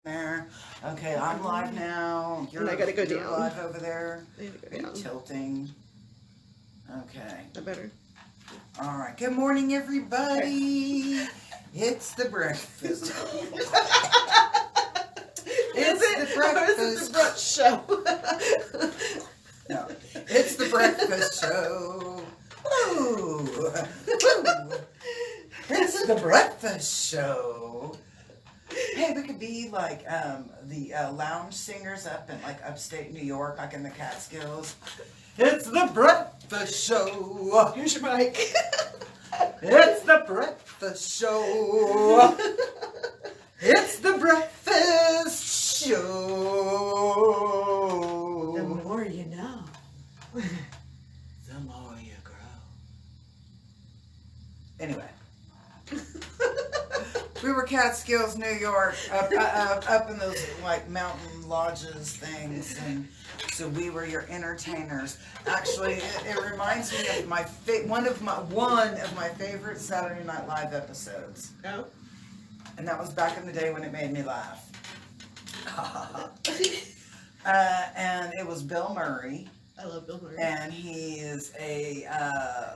There. Okay, I'm live now. And I gotta go you're down. live over there. I need to Are go you down. tilting? Okay. I better. All right. Good morning, everybody. It's the breakfast. Is it? the Or is it the brunch show? No, it's the breakfast show. Ooh. Ooh. It's the breakfast show. Hey, we could be like the lounge singers up in like upstate New York, like in the Catskills. It's the breakfast show. Here's your mic. It's the breakfast show. It's the breakfast show. The more you know. The more you grow. Anyway. We were Catskills, New York, up in those like mountain lodges things, and so we were your entertainers. Actually, it reminds me of one of my favorite Saturday Night Live episodes, No. and that was back in the day when it made me laugh. And it was Bill Murray. I love Bill Murray. And he is a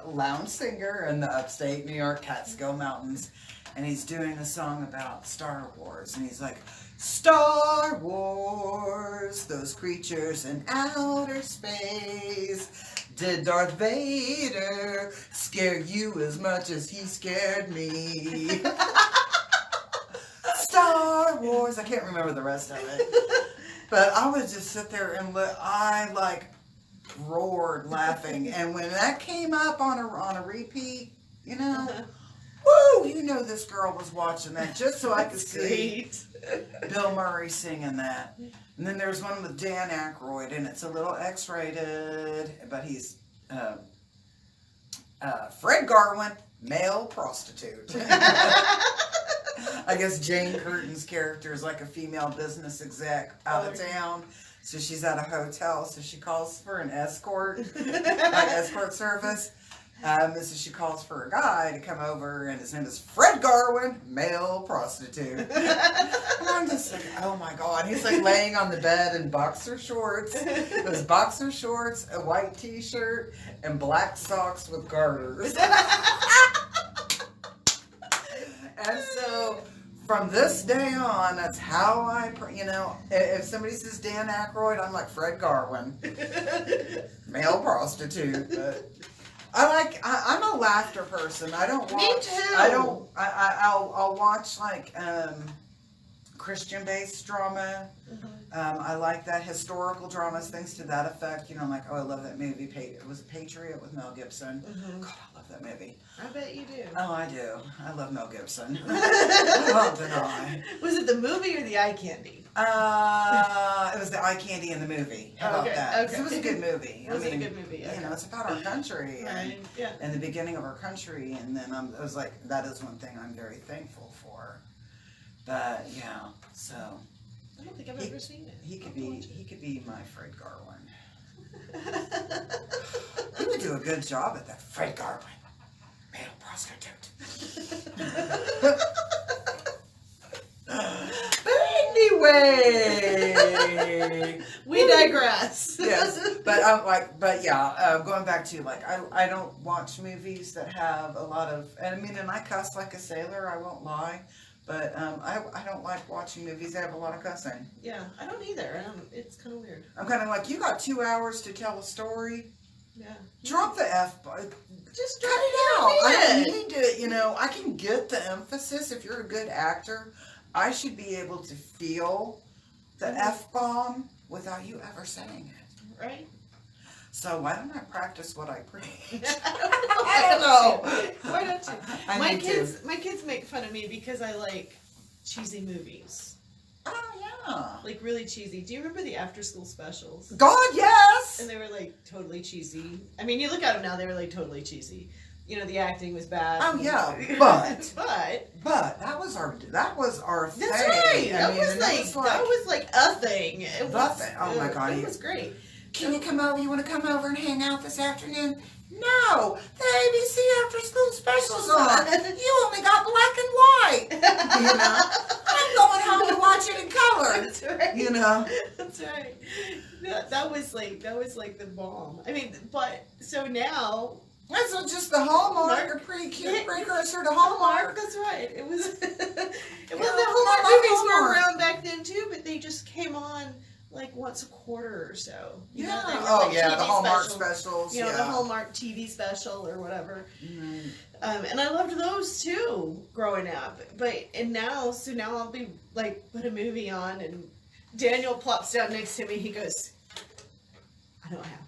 lounge singer in the upstate New York Catskill Mountains. And he's doing a song about Star Wars. And he's like, Star Wars, those creatures in outer space. Did Darth Vader scare you as much as he scared me? Star Wars. I can't remember the rest of it. But I would just sit there and I like roared laughing, and when that came up on a repeat, you know, woo, you know this girl was watching that just so I could see Bill Murray singing that. And then there's one with Dan Aykroyd, and it's a little X-rated, but he's Fred Garwin, male prostitute. I guess Jane Curtin's character is like a female business exec out of town. So she's at a hotel, so she calls for an escort, like escort service. So she calls for a guy to come over, and his name is Fred Garwin, male prostitute. And I'm just like, oh my God. He's like laying on the bed in boxer shorts. Those boxer shorts, a white t-shirt, and black socks with garters. And so from this day on, that's how if somebody says Dan Aykroyd, I'm like Fred Garwin, male prostitute. But I'm a laughter person. I don't watch. Me too. I'll watch like Christian-based drama. I like that, historical dramas, things to that effect. You know, I'm like, oh, I love that movie. It was Patriot with Mel Gibson. God, I love that movie. I bet you do. Oh, I do. I love Mel Gibson. Well, did I? Was it the movie or the eye candy? It was the eye candy in the movie. How about that? 'Cause Okay. it was a good movie. It was a good movie. You know, it's about our country Right. Yeah. and the beginning of our country, and then I was like, that is one thing I'm very thankful for. But yeah, so I don't think I've ever seen it. he could be my Fred Garwin. He would do a good job at that. Fred Garwin, male prostitute. But anyway, We digress. yes, but going back to like, I don't watch movies that have a lot of, and I cuss like a sailor. I won't lie, but I don't like watching movies that have a lot of cussing. Yeah, I don't either. It's kind of weird. I'm kind of like, you got 2 hours to tell a story. Yeah. Drop the F. Just Cut it out. I don't need to, I can get the emphasis. If you're a good actor, I should be able to feel the F-bomb without you ever saying it. Right? So why don't I practice what I preach? I don't know. Why don't you? I My need to. my kids make fun of me because I like cheesy movies. Oh, yeah. Like really cheesy. Do you remember the after school specials? God, yes! And they were like totally cheesy. I mean, you look at them now, they were like totally cheesy. You know, the acting was bad. Oh, yeah, but that was our thing. That's right. That was like a thing. It was thing. Oh my God. It was great. Can you come over? You want to come over and hang out this afternoon? No, the ABC after school specials on. You only got black and white. I'm going home to watch watch it in color. That's right. You know. That's right. That was like the bomb. I mean, but so now. That's just the Hallmark, a pretty cute precursor to Hallmark. That's right. It was. Well, the I Hallmark love movies were Hallmark. around back then too, but they just came on like once a quarter or so. You know, they were Oh like yeah, TV the Hallmark specials. specials. You know, yeah. the Hallmark TV special or whatever. Mhm. And I loved those too growing up. And now I'll be like, put a movie on and Daniel plops down next to me. He goes, I know what happens.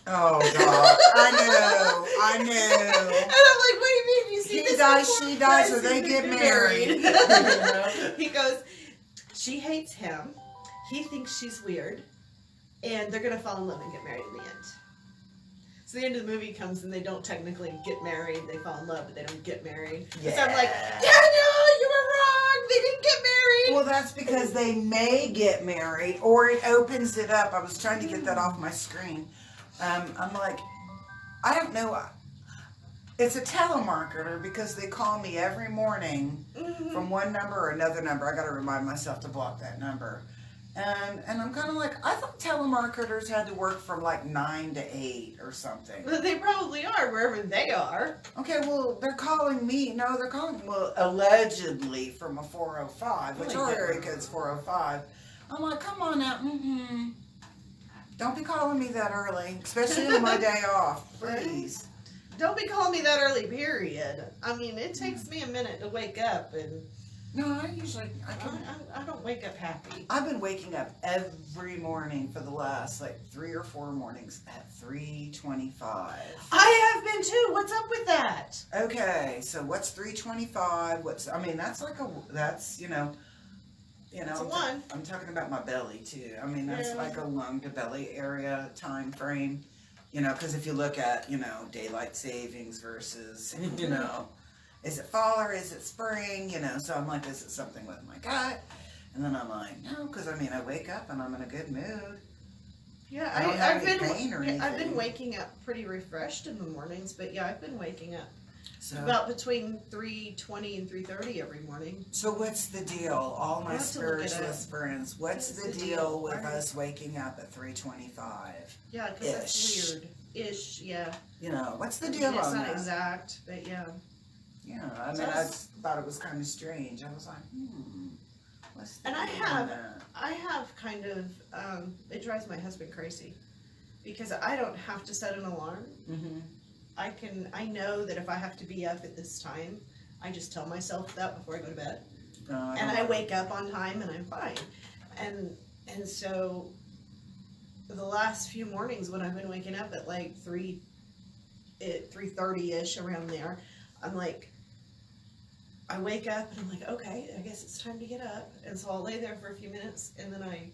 Oh God, I know. And I'm like, what do you mean? You see He this dies, before? she dies, Yes, or they and get they're married. He goes, she hates him. He thinks she's weird. And they're going to fall in love and get married in the end. So the end of the movie comes and they don't technically get married. They fall in love, but they don't get married. Yeah. So I'm like, Daniel, you were wrong. They didn't get married. Well, that's because they may get married, or it opens it up. I was trying to get that off my screen. I'm like, I don't know. It's a telemarketer because they call me every morning from one number or another number. I got to remind myself to block that number. And I'm kind of like, I thought telemarketers had to work from like 9 to 8 or something. But they probably are wherever they are. Okay, well, they're calling me. No, they're calling, well, allegedly from a 405, which Oh my area God. code's 405. I'm like, come on now. Don't be calling me that early, especially on my day off, please. Don't be calling me that early, period. I mean, it takes me a minute to wake up, and No, I don't wake up happy. I've been waking up every morning for the last like 3 or 4 mornings at 3:25. I have been too. What's up with that? Okay, so what's 3:25? That's It's a one. I'm talking about my belly too. I mean, that's Yeah. like a lung to belly area time frame. Because if you look at, daylight savings versus, is it fall or is it spring? So I'm like, is it something with my gut? And then I'm like, no, because I wake up and I'm in a good mood. Yeah, I don't have I've any been pain or I've been anything. waking up pretty refreshed in the mornings, but yeah, I've been waking up So, about between 3:20 and 3:30 every morning. so what's the deal? All my I'll have to look it spiritualist friends, what's the deal with us waking up at 3:25? Yeah, because that's Ish. weird. Ish, yeah. What's the I mean, deal it's on not that? exact, but yeah. Yeah, So I I just thought it was kind of strange. I was like, what's the And I deal on have- that? I have kind of, it drives my husband crazy because I don't have to set an alarm. Mm-hmm. I know that if I have to be up at this time, I just tell myself that before I go to bed. And I wake up on time and I'm fine. And so the last few mornings when I've been waking up at like 3:30ish around there, I'm like, I wake up and I'm like, okay, I guess it's time to get up. And so I'll lay there for a few minutes and then I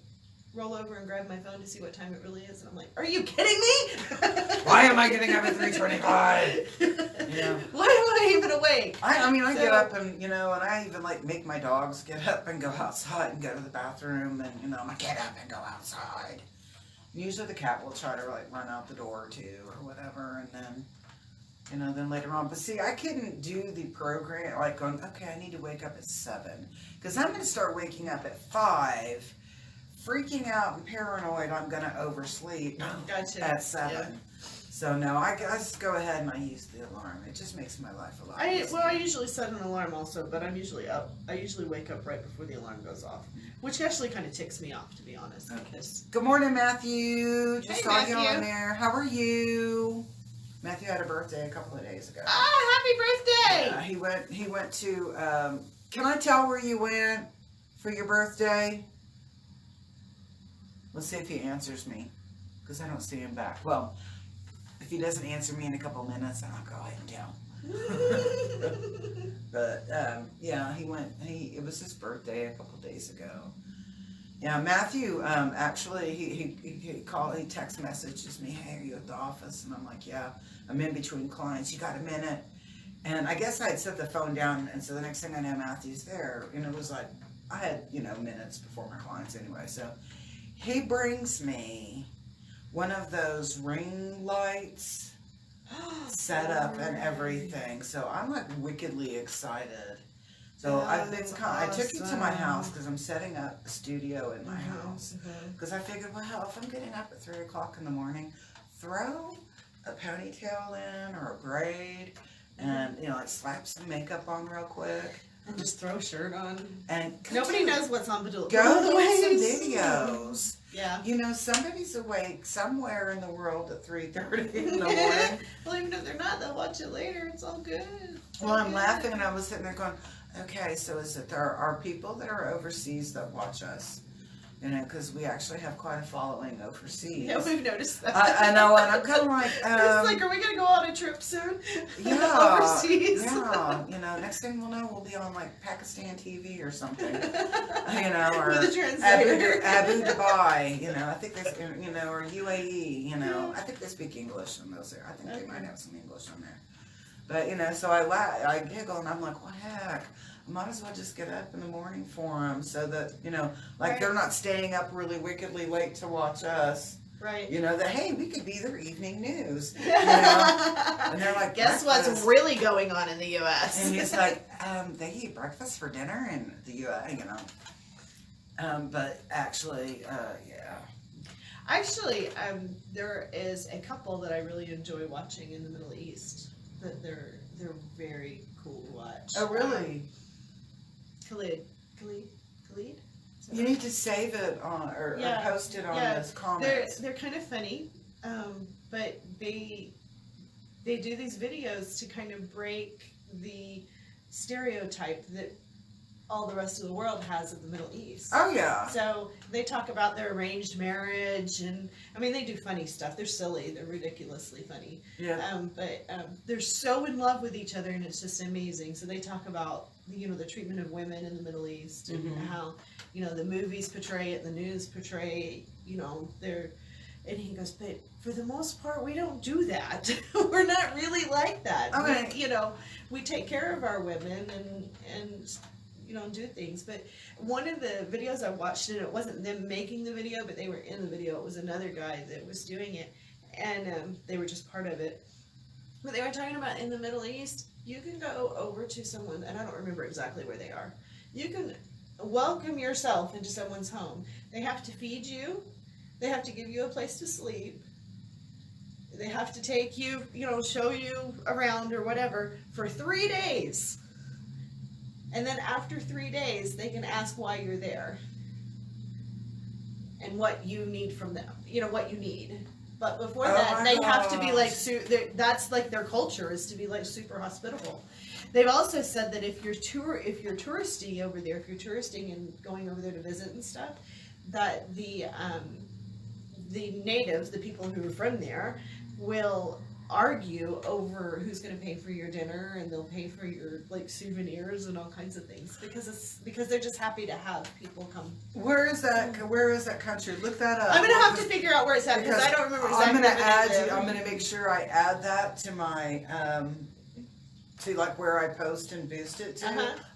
roll over and grab my phone to see what time it really is. And I'm like, are you kidding me? Why am I getting up at 3:25? Yeah. Why am I even awake? I So- get up and, and I even like make my dogs get up and go outside and go to the bathroom and, I'm like, get up and go outside. And usually the cat will try to like run out the door too or whatever and then, then later on. But see, I couldn't do the program like going, okay, I need to wake up at 7. Because I'm going to start waking up at 5, freaking out and paranoid I'm going to oversleep Gotcha. at 7. Yeah. So no, I just go ahead and I use the alarm. It just makes my life a lot I easier. usually set an alarm also, but I'm usually up. I usually wake up right before the alarm goes off, which actually kind of ticks me off, to be honest. Okay. Because Good morning, Matthew. Just Hey, saw you Matthew. on there. How are you? Matthew had a birthday a couple of days ago. happy birthday! He went to. Can I tell where you went for your birthday? Let's see if he answers me, because I don't see him back. Well, if he doesn't answer me in a couple minutes, then I'll go ahead and tell. But yeah, it was his birthday a couple days ago. Yeah, Matthew actually he text messages me, hey, are you at the office? And I'm like, yeah, I'm in between clients. You got a minute? And I guess I had set the phone down, and so the next thing I know, Matthew's there, and it was like I had minutes before my clients anyway. So he brings me one of those ring lights set up and everything. So I'm like wickedly excited So Oh, I've been. that's I took you to my awesome. house because I'm setting up a studio in my house. Mhm. Because I figured, well, if I'm getting up at 3 o'clock in the morning, throw a ponytail in or a braid, and like slap some makeup on real quick, And just throw a shirt on. and Nobody knows what's on Go below the get some waist. videos. Yeah. Somebody's awake somewhere in the world at 3:30 in the morning. Well, even if they're not, they'll watch it later. It's all good. It's Well, all I'm good. laughing, and I was sitting there going, okay, so is it there are people that are overseas that watch us? Because we actually have quite a following overseas. Yeah, we've noticed that. I know, and I'm kind of like, it's like, are we gonna go on a trip soon? yeah, Overseas. yeah. Next thing we'll know, we'll be on like Pakistan TV or something, or With a translator. Abu Dhabi, I think they, or UAE, I think they speak English in those there. I think they might have some English on there. But, so I giggle, and I'm like, what heck? I might as well just get up in the morning for them so that, Right. they're not staying up really wickedly late to watch us. Right. That, hey, we could be their evening news. And they're like, guess breakfast. what's really going on in the U.S.? And he's like, they eat breakfast for dinner in the U.S., But actually, yeah. Actually, there is a couple that I really enjoy watching in the Middle East. That they're very cool to watch. Oh, really? Khalid. You need to save it on or post it on those comments. They're kind of funny, but they do these videos to kind of break the stereotype that all the rest of the world has of the Middle East. Oh yeah. So they talk about their arranged marriage, and I mean they do funny stuff. They're silly. They're ridiculously funny. Yeah. But they're so in love with each other, and it's just amazing. So they talk about the treatment of women in the Middle East, and how the movies portray it, the news portray they're. And he goes, but for the most part, we don't do that. We're not really like that. Okay. We take care of our women and do things. But one of the videos I watched, and it wasn't them making the video, but they were in the video. It was another guy that was doing it, and they were just part of it. But they were talking about in the Middle East, you can go over to someone, and I don't remember exactly where they are. You can welcome yourself into someone's home. They have to feed you. They have to give you a place to sleep. They have to take you, show you around or whatever for 3 days. And then after 3 days, they can ask why you're there and what you need from them. What you need. But before that, they have to be like, that's like their culture is to be like super hospitable. They've also said that if you're touristy over there, if you're touristing and going over there to visit and stuff, that the natives, the people who are from there, will argue over who's going to pay for your dinner, and they'll pay for your souvenirs and all kinds of things because they're just happy to have people come. Where is that country? Look that up. I'm gonna have to figure out where it's at because I don't remember exactly. I'm gonna make sure I add that to my to where I post and boost it to.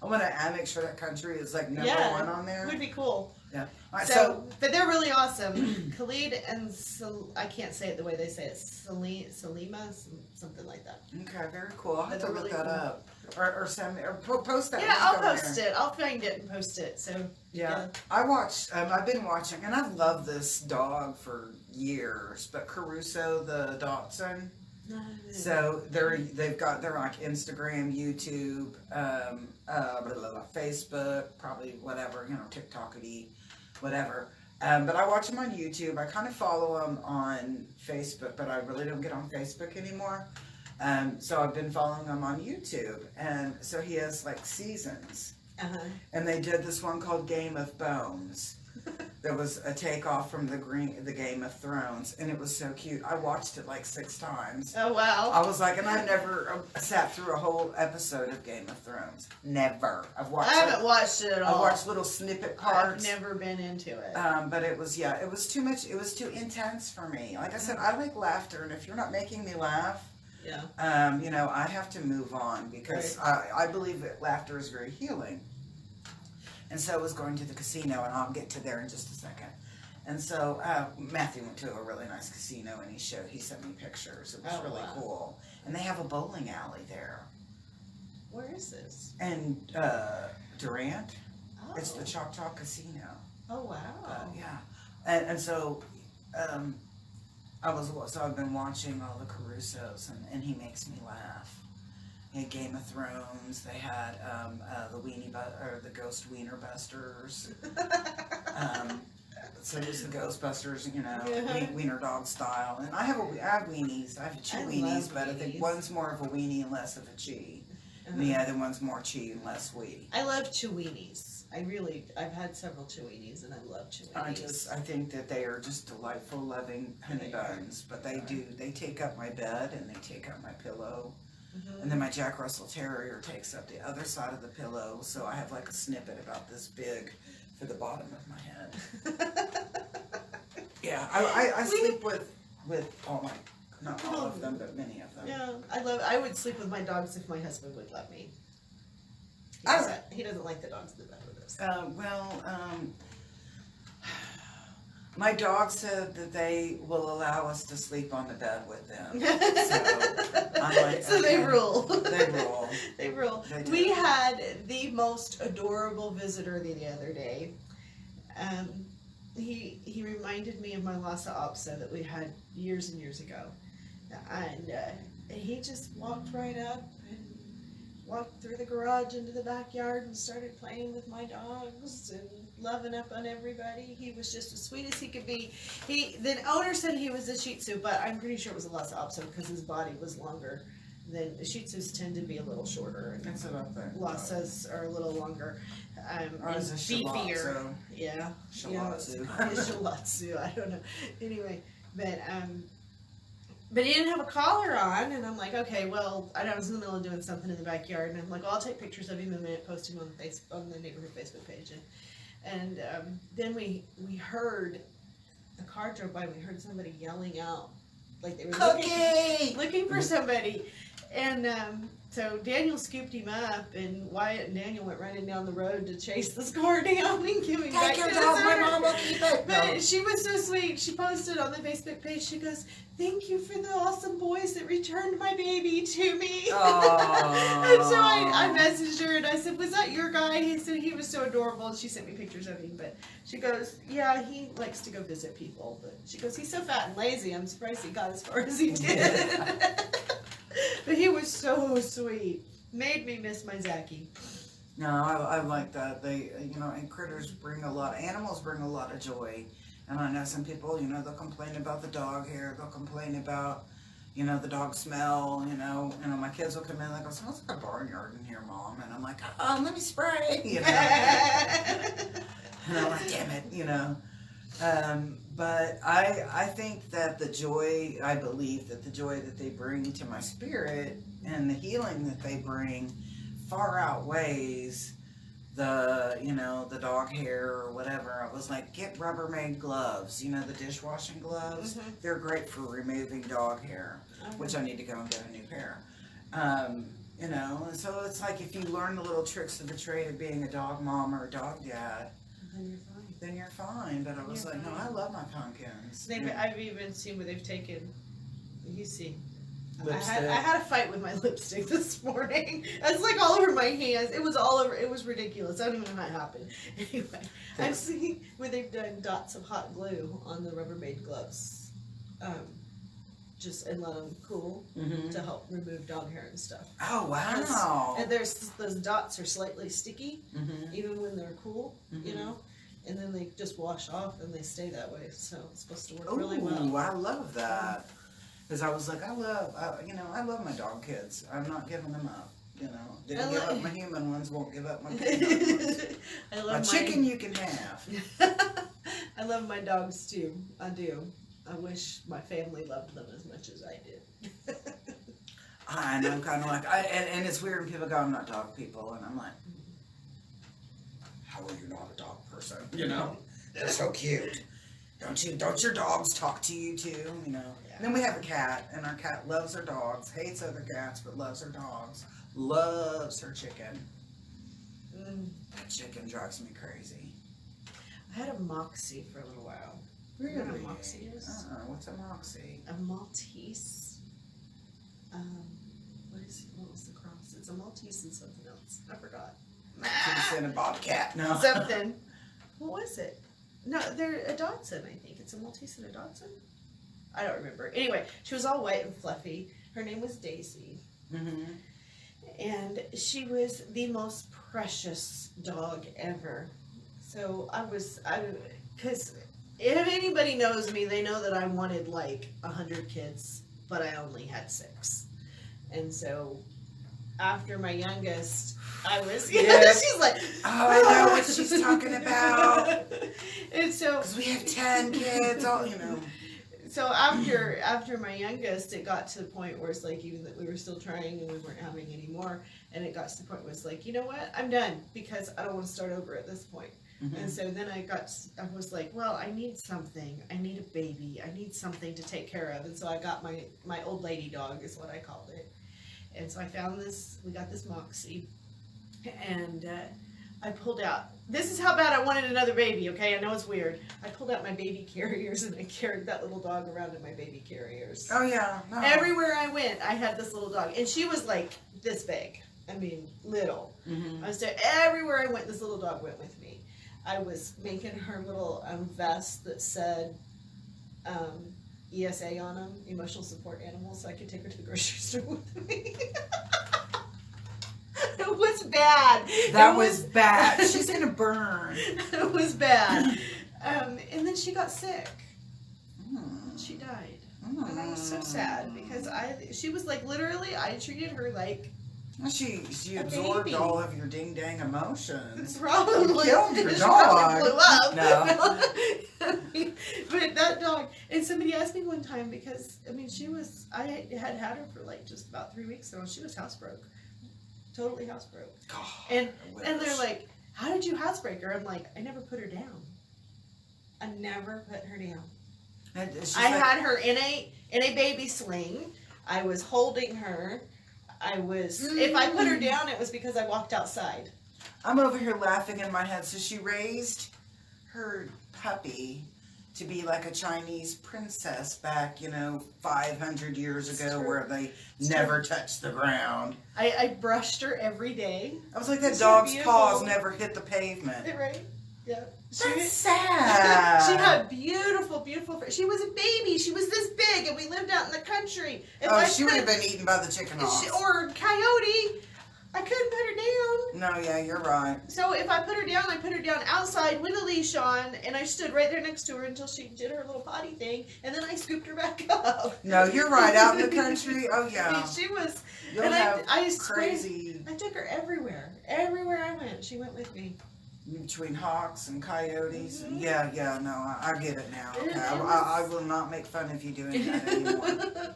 I'm gonna make sure that country is number one on there. Would be cool. Yeah. All right, but they're really awesome. Khalid and I can't say it the way they say it. Salima, something like that. Okay, very cool. I'll have to look really that cool. up or send me or post that. Yeah, link I'll on post there. it. I'll find it and post it. So yeah. I've been watching, and I've loved this dog for years. But Caruso the dachshund. So they've got their Instagram, YouTube, Facebook, probably whatever, TikTok-y, whatever. But I watch them on YouTube. I kind of follow them on Facebook, but I really don't get on Facebook anymore. So I've been following him on YouTube, and so he has seasons. And they did this one called Game of Bones. There was a takeoff from the Game of Thrones, and it was so cute. I watched it 6 times. Oh wow! I was like, and I never sat through a whole episode of Game of Thrones. Never. I haven't watched it at all. I watched little snippet parts. I've never been into it. But it was too much. It was too intense for me. Like I said, I like laughter, and if you're not making me laugh, I have to move on because I believe that laughter is very healing. And so I was going to the casino, and I'll get to there in just a second. And so Matthew went to a really nice casino, and he sent me pictures. It was really cool. And they have a bowling alley there. Where is this? And Durant. Oh. It's the Choctaw Casino. Oh wow. Yeah, and so I've been watching all the Carusos, and he makes me laugh. He had Game of Thrones. They had the Ghost Wiener Busters. So it was the Ghostbusters, wiener dog style. And I have weenies. I have two weenies, but I think one's more of a weenie and less of a chi. And the other one's more chi and less wee. I love Cheweenies. I've had several Cheweenies, and I love Cheweenies. I think that they are just delightful, loving honey buns. But they take up my bed and they take up my pillow. Mm-hmm. And then my Jack Russell Terrier takes up the other side of the pillow, so I have like a snippet about this big for the bottom of my head. Yeah, I sleep with all my, not all of them, but many of them. Yeah, I would sleep with my dogs if my husband would let me. He doesn't like the dogs in the bed with us. My dog said that they will allow us to sleep on the bed with them. So I'm like, so okay. They rule. They rule. They rule. They do. We had the most adorable visitor the other day. He reminded me of my Lhasa Apso that we had years and years ago. And he just walked right up and walked through the garage into the backyard and started playing with my dogs and loving up on everybody. He was just as sweet as he could be. The owner said he was a Shih Tzu, but I'm pretty sure it was a Lhasa Apso because his body was longer than Shih Tzus tend to be a little shorter. That's what I think. Lhasas are a little longer. Or is it beefier. Yeah. Shiatsu. Shiatsu. I don't know. Anyway, but he didn't have a collar on, and I'm like, okay, well, I was in the middle of doing something in the backyard, and I'm like, well, I'll take pictures of him in a minute, post him on the neighborhood Facebook page, and then we heard a car drove by. We heard somebody yelling out, like they were looking for somebody, and so Daniel scooped him up, and Wyatt and Daniel went running down the road to chase this car down and give him back to the dog, my owner. mom will keep it. But she was so sweet. She posted on the Facebook page. She goes, "Thank you for the awesome boys that returned my baby to me." And so I messaged her and I said, "Was that your guy?" He said he was so adorable, and she sent me pictures of him. But she goes, "Yeah, he likes to go visit people." But she goes, "He's so fat and lazy. I'm surprised he got as far as he did." But he was so sweet. Made me miss my Zachy. No, I like that. They, and animals bring a lot of joy. And I know some people, they'll complain about the dog hair. They'll complain about, the dog smell. My kids will come in and they go, "Smells like a barnyard in here, Mom." And I'm like, "Oh, let me spray." And I'm like, "Damn it," But I think that I believe that the joy that they bring to my spirit and the healing that they bring far outweighs the dog hair or whatever. I was like, get Rubbermaid gloves, the dishwashing gloves. Mm-hmm. They're great for removing dog hair, which I need to go and get a new pair. And so it's like if you learn the little tricks of the trade of being a dog mom or a dog dad, then you're fine. But I was like, no, I love my pumpkins. I've even seen where they've taken, you see, lipstick. I had a fight with my lipstick this morning. It's like all over my hands. It was all over. It was ridiculous. I don't even know how it happened. Anyway, I've seen where they've done dots of hot glue on the Rubbermaid gloves, and let them cool to help remove dog hair and stuff. Oh wow! And those dots are slightly sticky, even when they're cool, and then they just wash off and they stay that way. So it's supposed to work really well. I love that. Because I was like, I love my dog kids. I'm not giving them up. Didn't give up my human ones, won't give up my human ones. My chicken you can have. I love my dogs too. I do. I wish my family loved them as much as I did. And I'm kind of like, and it's weird when people go, "I'm not dog people," and I'm like, how are you not a dog person? They're so cute. Don't your dogs talk to you too? Yeah. And then we have a cat, and our cat loves her dogs, hates other cats, but loves her dogs, loves her chicken. That chicken drives me crazy. I had a Moxie for a little while. Really? You know what a Moxie is? What's a Moxie? A Maltese. What was the cross? It's a Maltese and something else. I forgot. Keith and a bobcat. No. Something. What was it? No, they're a Dachshund, I think. It's a Maltese and a Dachshund. I don't remember. Anyway, she was all white and fluffy. Her name was Daisy. Mm-hmm. And she was the most precious dog ever. So because if anybody knows me, they know that I wanted like 100 kids, but I only had 6. And so after my youngest, I was, Yes. she's like, Oh, I know what she's talking about. And so, Because we have 10 kids, all, you know. so after my youngest, it got to the point where it's like, even that we were still trying and we weren't having any more, and it got to the point where it's like, you know what, I'm done, because I don't want to start over at this point. Mm-hmm. And so then I was like, well, I need something. I need a baby. I need something to take care of. And so I got my old lady dog, is what I called it. And so I found this, we got this Moxie, and I pulled out, this is how bad I wanted another baby, okay? I know it's weird. I pulled out my baby carriers and I carried that little dog around in my baby carriers. Oh, yeah. No. Everywhere I went, I had this little dog. And she was like this big. I mean, little. Mm-hmm. I was there, everywhere I went, this little dog went with me. I was making her little vest that said ESA on them, emotional support animals, so I could take her to the grocery store with me. It was bad. That was bad. She's going to burn. It was bad. And then she got sick. She died. And I was so sad because she was like, literally, I treated her like She a absorbed baby. all of your ding dang emotions. probably killed your she dog. probably blew up. No. But that dog, and somebody asked me one time, because I mean, I had her for like just about 3 weeks, so she was housebroke, totally housebroke. God, And I they're wish. like, how did you housebreak her? I'm like, I never put her down. I never put her down. And she's I like, had her in a baby sling. I was holding her. If I put her down, it was because I walked outside. I'm over here laughing in my head. So she raised her puppy to be like a Chinese princess back, 500 years It's ago, true. where they It's never touched the ground. I brushed her every day. I was like, that It's dog's beautiful. paws never hit the pavement. Right? Yeah. That's sad. She had beautiful. She was a baby. She was this big, and we lived out in the country. She would have been eaten by the chicken hawks. Or coyote. I couldn't put her down. No, yeah, you're right. So if I put her down, I put her down outside with a leash on, and I stood right there next to her until she did her little potty thing, and then I scooped her back up. No, you're right. Out in the country, oh I yeah. mean, she was. You'll and have I swear, crazy I took her everywhere. Everywhere I went, she went with me. between hawks and coyotes. Mhm. Yeah, no, I get it now. Okay, It I will not make fun of you doing that anymore.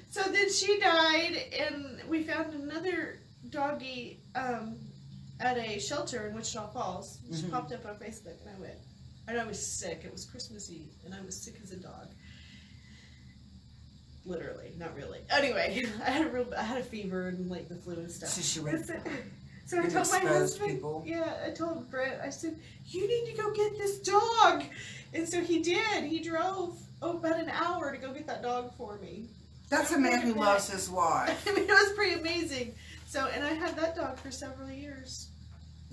So then she died, and we found another doggy at a shelter in Wichita Falls. She Mhm. popped up on Facebook, and I went. And I was sick. It was Christmas Eve, and I was sick as a dog. Literally, not really. Anyway, I had a fever and like the flu and stuff. So she went. So I You told my exposed husband, people. yeah, I told Brett, I said, you need to go get this dog. And so he did. He drove about an hour to go get that dog for me. That's a man who loves his wife. I mean, it was pretty amazing. So, and I had that dog for several years.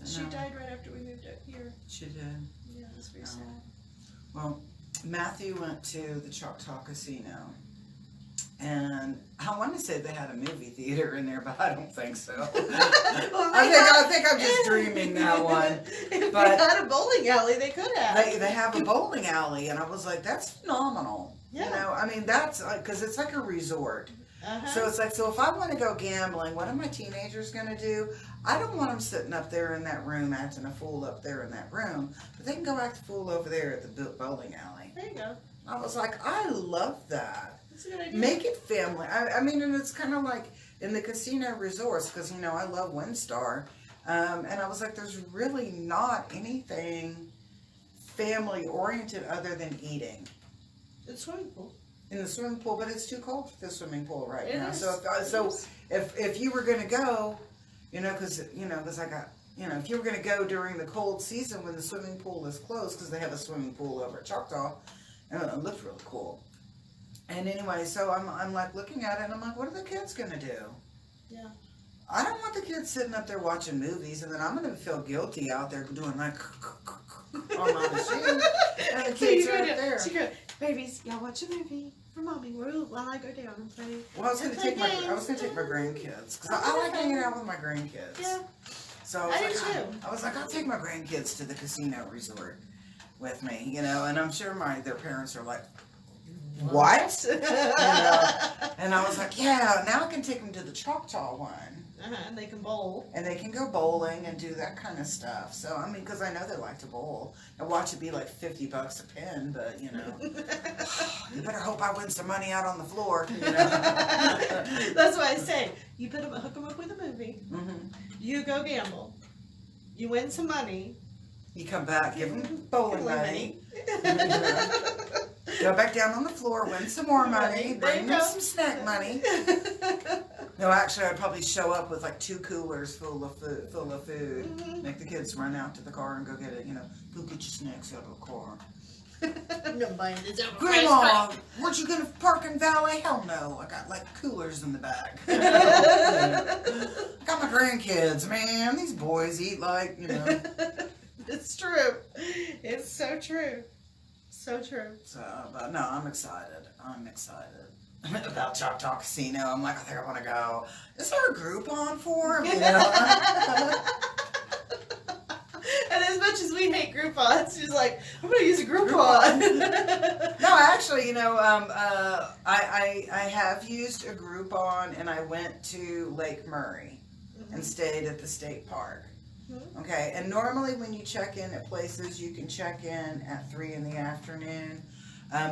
She No. died right after we moved up here. She did. Yeah, it was very Oh. sad. Well, Matthew went to the Choctaw Casino. And I want to say they had a movie theater in there, but I don't think so. Well, I think I'm just dreaming that one. If But- they had a bowling alley, they could have. They have a bowling alley, and I was like, that's phenomenal. Yeah. I mean, that's because it's like a resort. Uh-huh. So it's like, so if I want to go gambling, what are my teenagers going to do? I don't want them sitting up there in that room acting a fool up there in that room, but they can go act a fool over there at the bowling alley. There you go. I was like, I love that. That's a good idea. Make it family. I mean, and it's kind of like in the casino resorts, because, I love WinStar. And I was like, there's really not anything family oriented other than eating. It's swimming pool. In the swimming pool, but it's too cold for the swimming pool right It now. is. So if you were going to go, because I got, if you were going to go during the cold season when the swimming pool is closed, because they have a swimming pool over at Choctaw, and it looked really cool. And anyway, so I'm like looking at it, and I'm like, what are the kids going to do? Yeah. I don't want the kids sitting up there watching movies, and then I'm going to feel guilty out there doing like on my machine, and the kids are up there. So you go, babies, y'all watch a movie for mommy while I go down and play. Well, I was going to take my grandkids because I like hanging out with my grandkids. Yeah. So I was like, I'll take my grandkids to the casino resort with me, you know, and I'm sure their parents are like, what? You know? And I was like, yeah, now I can take them to the Choctaw one. And they can bowl. And they can go bowling and do that kind of stuff. So, I mean, because I know they like to bowl. And watch it be like $50 a pin, but, you know. You better hope I win some money out on the floor, you know. That's why I say, you hook them up with a movie. Mm-hmm. You go gamble. You win some money. You come back, give them bowling money. Go back down on the floor, win some more money, bring them some snack money. No, actually, I'd probably show up with like 2 coolers full of food. Mm-hmm. Make the kids run out to the car and go get it. You know, go get your snacks out of the car. I'm not buying this overpriced Grandma, weren't you gonna park in valet? Hell no, I got like coolers in the back. I got my grandkids, man. These boys eat like, you know. It's true. It's so true. So true. So, but no, I'm excited. I'm excited about Choctaw Casino. I'm like, I think I want to go. Is there a Groupon for 'em? You know? And as much as we hate Groupons, she's like, I'm going to use a Groupon. No, actually, you know, I have used a Groupon, and I went to Lake Murray and stayed at the state park. Okay, and normally when you check in at places, you can check in at 3 in the afternoon.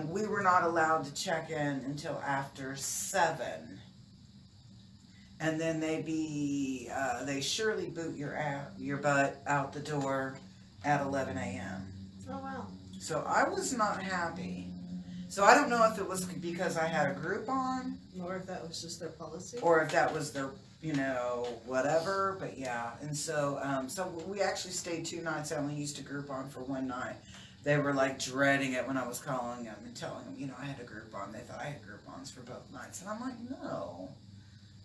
We were not allowed to check in until after 7. And then they surely boot your butt out the door at 11 a.m. Oh, wow. So I was not happy. So I don't know if it was because I had a Groupon. Or if that was just their policy. Or if that was their, you know, whatever, but yeah. And so, so we actually stayed 2 nights. I only used a Groupon for 1 night. They were like dreading it when I was calling them and telling them, you know, I had a Groupon. They thought I had Groupons for both nights. And I'm like, no.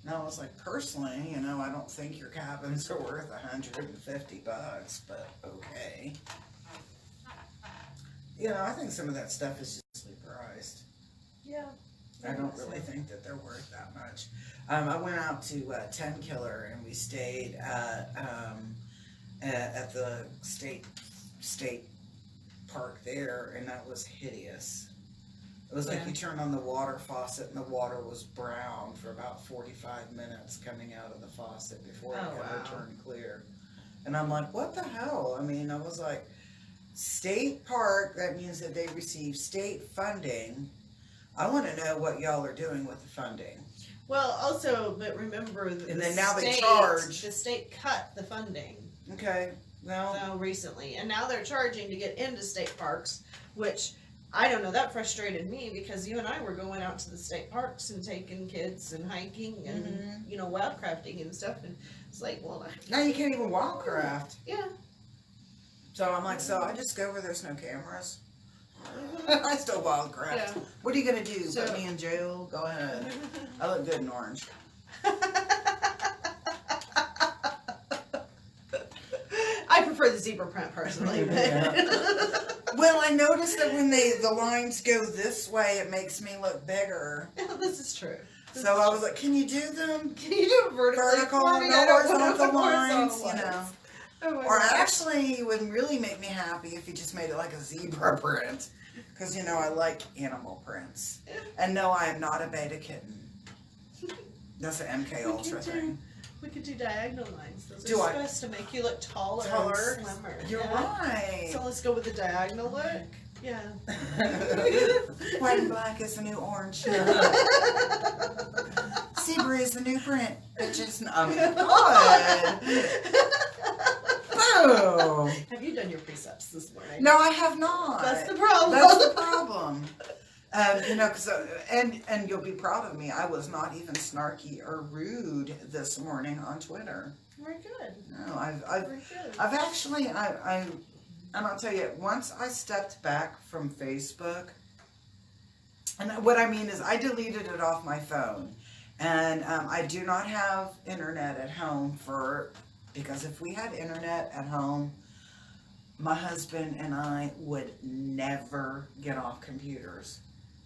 And I was like, personally, you know, I don't think your cabins are worth $150, but okay. You know, I think some of that stuff is just priced. Yeah. I don't really think that they're worth that much. I went out to Tenkiller, and we stayed at the state park there, and that was hideous. It was like you turn on the water faucet, and the water was brown for about 45 minutes coming out of the faucet before it ever turned clear. And I'm like, what the hell? I mean, I was like, state park, that means that they receive state funding. I want to know what y'all are doing with the funding. Well, also, but remember that the state cut the funding. Okay, well. So recently, and now they're charging to get into state parks, which I don't know. That frustrated me because you and I were going out to the state parks and taking kids and hiking and you know, wildcrafting and stuff, and it's like, well, now you can't even wildcraft. Yeah. So I'm like, so I just go where there's no cameras. I still wildcraft. Yeah. What are you gonna do? Put me in jail? Go ahead. I look good in orange. I prefer the zebra print personally. Well, I noticed that when the lines go this way, it makes me look bigger. This is true. So I was like, can you do them? Can you do vertical and horizontal lines? You know. Oh, or actually, it would really make me happy if you just made it like a zebra print. Because, you know, I like animal prints. And no, I am not a beta kitten. That's an MK Ultra thing. We could do diagonal lines. Those are supposed to make you look taller and slimmer. You're right. So let's go with the diagonal look. Yeah. White and black is the new orange. Zebra is the new print. Bitches. God. Boom. Have you done your precepts this morning? No, I have not. That's the problem. That's the problem. You know, cause, and you'll be proud of me. I was not even snarky or rude this morning on Twitter. Very good. No, I've actually, and I'll tell you, once I stepped back from Facebook, and what I mean is I deleted it off my phone, And I do not have internet at home because if we had internet at home, my husband and I would never get off computers.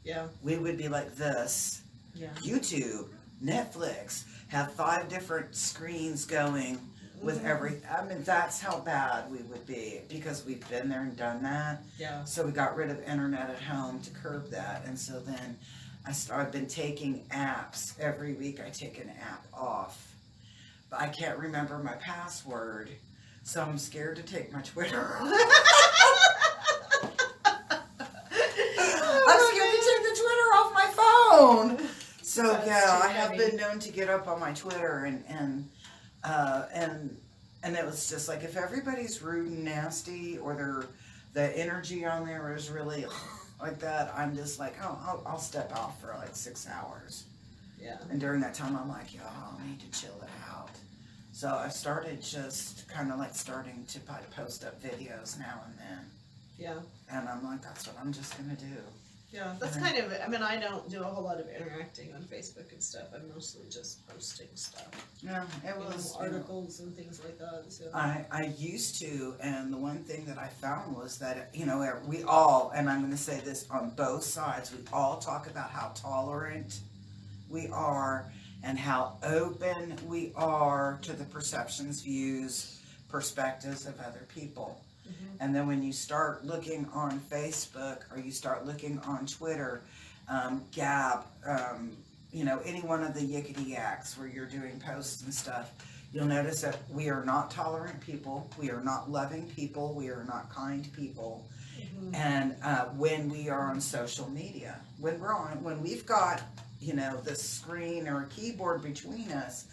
Yeah. We would be like this. Yeah. YouTube, Netflix, have 5 different screens going with everything. I mean, that's how bad we would be because we've been there and done that. Yeah. So we got rid of internet at home to curb that. And so then I've been taking apps. Every week I take an app off. But I can't remember my password. So I'm scared to take my Twitter off. I'm scared to take the Twitter off my phone. So That's yeah, too I have heavy. been known to get up on my Twitter and it was just like if everybody's rude and nasty or the energy on there is really like that, I'm just like, oh, I'll step off for like 6 hours. Yeah. And during that time, I'm like, yo, I need to chill it out. So I've started just kind of like starting to post up videos now and then. Yeah. And I'm like, that's what I'm just going to do. Yeah, that's kind of, I mean, I don't do a whole lot of interacting on Facebook and stuff. I'm mostly just posting stuff. Yeah, it You know, was articles and things like that. So. I used to, and the one thing that I found was that, you know, we all, and I'm going to say this on both sides, we all talk about how tolerant we are and how open we are to the perceptions, views, perspectives of other people. Mhm. And then when you start looking on Facebook or you start looking on Twitter, Gab, you know, any one of the Yickety Yaks where you're doing posts and stuff, you'll notice that we are not tolerant people, we are not loving people, we are not kind people. Mhm. And when we are on social media, when we've got, you know, the screen or a keyboard between us,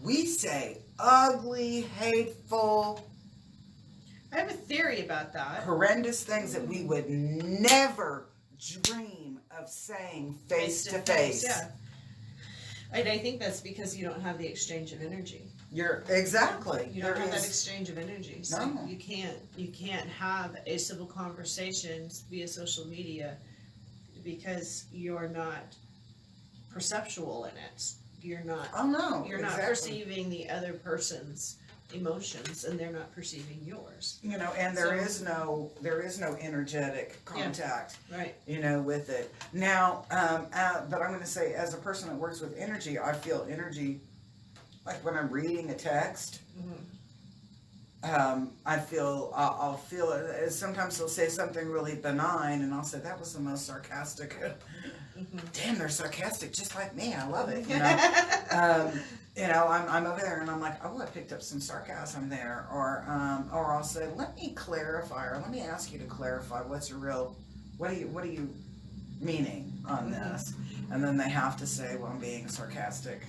we say ugly, hateful, I have a theory about that. horrendous things that we would never dream of saying face to face. Yeah. And I think that's because you don't have the exchange of energy. You're exactly. You don't There have that is- exchange of energy. So No. you can't have a civil conversation via social media because you're not perceptual in it. You're not Oh no. you're not exactly. perceiving the other person's emotions and they're not perceiving yours. You know, and there is no energetic contact. Right. You know, with it. Now, but I'm going to say, as a person that works with energy, I feel energy, like when I'm reading a text, Mhm. I'll feel it. Sometimes they'll say something really benign, and I'll say, that was the most sarcastic. Mhm. Damn, they're sarcastic just like me. I love it. You know, you know, I'm over there, and I'm like, oh, I picked up some sarcasm there, or I'll say, let me clarify, or let me ask you to clarify what's your real, what are you meaning on this? And then they have to say, well, I'm being sarcastic,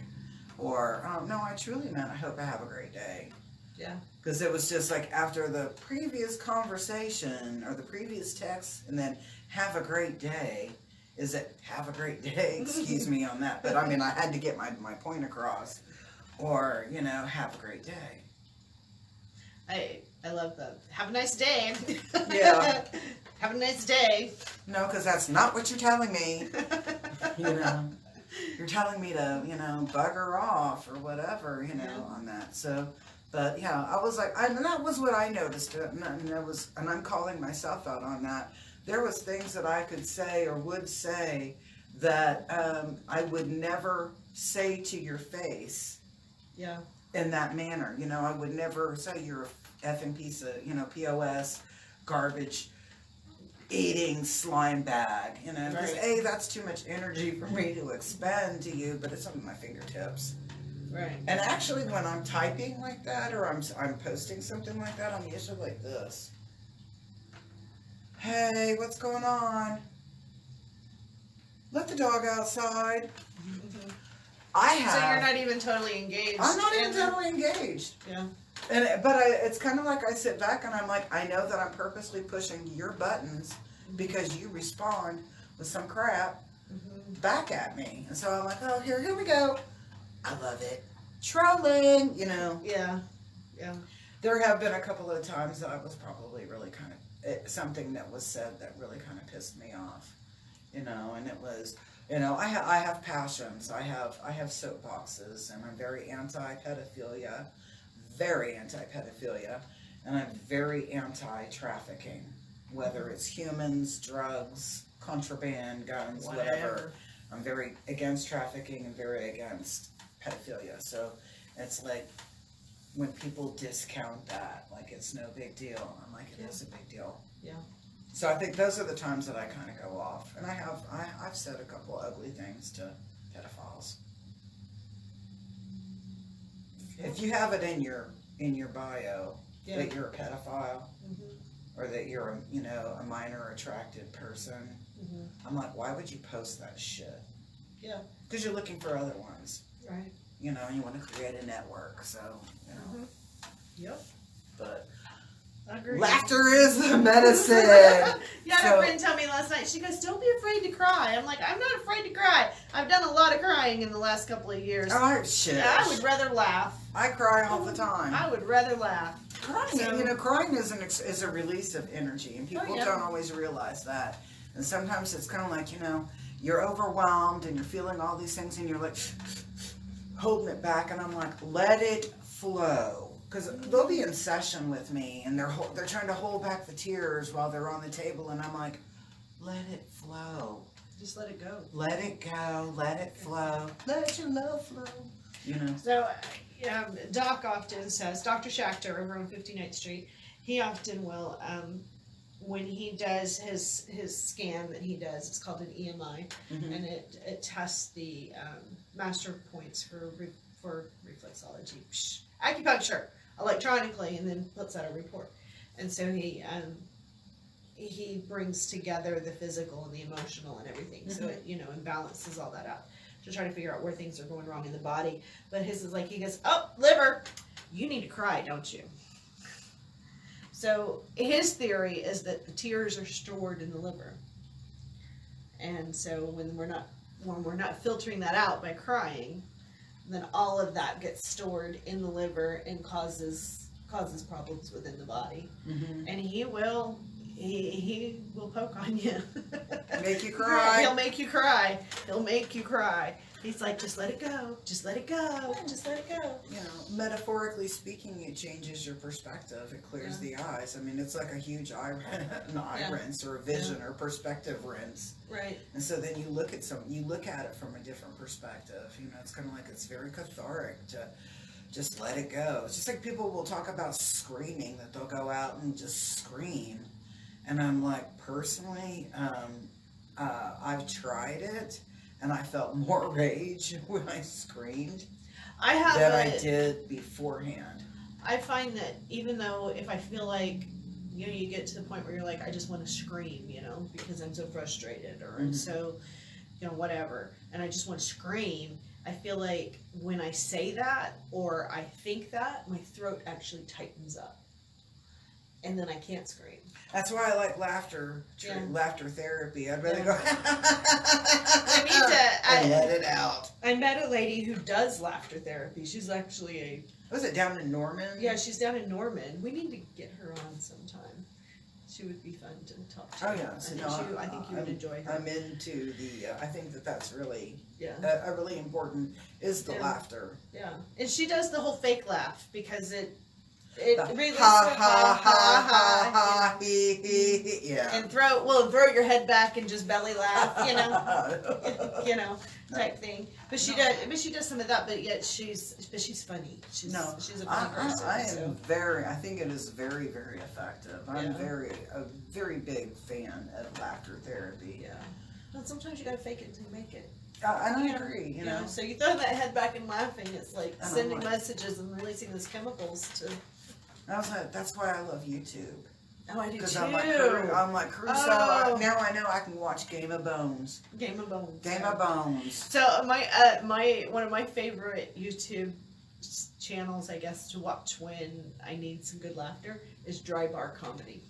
or no, I truly meant, I hope I have a great day. Yeah. Because it was just like after the previous conversation or the previous text, and then have a great day. Is it have a great day? Excuse me on that. But I mean, I had to get my point across. Or, you know, have a great day. I love that. Have a nice day. Yeah. Have a nice day. No, because that's not what you're telling me. You know, you're telling me to, you know, bugger off or whatever, you know, Yeah. on that. So, but yeah, I was like, and that was what I noticed. And I'm calling myself out on that. There was things that I could say or would say that I would never say to your face Yeah. in that manner. You know, I would never say you're a effing piece of, you know, POS, garbage, eating slime bag, you know, because Right. A, that's too much energy for me to expend to you, but it's on my fingertips. Right. And actually when I'm typing like that, or I'm posting something like that, I'm usually like this. Hey, what's going on? Let the dog outside. Mhm. I have. So you're not even totally engaged. I'm not even in- totally engaged. Yeah. It's kind of like I sit back and I'm like, I know that I'm purposely pushing your buttons because you respond with some crap Mhm. back at me. And so I'm like, oh, here we go. I love it. Trolling, you know. Yeah. Yeah. There have been a couple of times that I was probably really something that was said that really kind of pissed me off, you know, and it was, You know, I have passions. I have soapboxes, and I'm very anti-pedophilia, and I'm very anti-trafficking, whether it's humans, drugs, contraband, guns, whatever. I'm very against trafficking and very against pedophilia. So it's like when people discount that, like it's no big deal. I'm like, it is a big deal. Yeah. So I think those are the times that I kind of go off, and I've said a couple ugly things to pedophiles. If you have it in your bio that you're a pedophile, or that you're a minor attracted person, I'm like, why would you post that shit? Yeah. Because you're looking for other ones. Right. You know, and you want to create a network, so, you know. Yep. But Agreed. laughter is the medicine. Yeah, I had a friend tell me last night, she goes, don't be afraid to cry. I'm like, I'm not afraid to cry. I've done a lot of crying in the last couple of years. Oh, shit. Yeah, I would rather laugh. I cry all the time. I would rather laugh. Crying, crying is a release of energy, and people don't always realize that. And sometimes it's kind of like, you're overwhelmed and you're feeling all these things, and you're like holding it back, and I'm like, let it flow. Because they'll be in session with me, and they're trying to hold back the tears while they're on the table, and I'm like, let it flow. Just let it go. Let it go. Let it flow. Let your love flow. So, Doc often says, Dr. Schachter over on 59th Street, he often will, when he does his scan that he does, it's called an EMI, and it tests the master points for reflexology, acupuncture, electronically, and then puts out a report. And so he brings together the physical and the emotional and everything, so it and balances all that out to try to figure out where things are going wrong in the body. But his is like, he goes, oh, liver, you need to cry, don't you? So his theory is that the tears are stored in the liver, and so when we're not filtering that out by crying, then all of that gets stored in the liver and causes problems within the body. And he will poke on you. Make you cry. He'll make you cry. He'll make you cry. He's like, just let it go. Just let it go. Just let it go. Metaphorically speaking, it changes your perspective. It clears the eyes. I mean, it's like a huge eye rinse or a vision or perspective rinse. Right. And so then you look at it from a different perspective. It's kind of like, it's very cathartic to just let it go. It's just like people will talk about screaming, that they'll go out and just scream. And I'm like, personally, I've tried it, and I felt more rage when I screamed than I did beforehand. I find that even though if I feel like, you get to the point where you're like, I just want to scream, because I'm so frustrated or I'm so, whatever, and I just want to scream, I feel like when I say that or I think that, my throat actually tightens up. And then I can't scream. That's why I like laughter therapy. I'd rather go and let it out. I met a lady who does laughter therapy. She's actually was it down in Norman? Yeah, she's down in Norman. We need to get her on sometime. She would be fun to talk to. Oh yeah, so I think you would enjoy her. I'm into I think that's really a really important is the laughter. Yeah, and she does the whole fake laugh because it really ha ha ha ha he yeah. And throw your head back and just belly laugh, type thing. But she does some of that. But yet she's funny. She's a funny person. I think it is very, very effective. I'm a very big fan of laughter therapy. Yeah. And sometimes you gotta fake it until you make it. And I agree, So you throw that head back and laughing, it's like sending messages and releasing those chemicals to. That's why I love YouTube. Oh, I do too. Because I'm like Crusoe. Now I know I can watch Game of Bones. Game of Bones. Game of Bones. So one of my favorite YouTube channels, I guess, to watch when I need some good laughter is Dry Bar Comedy.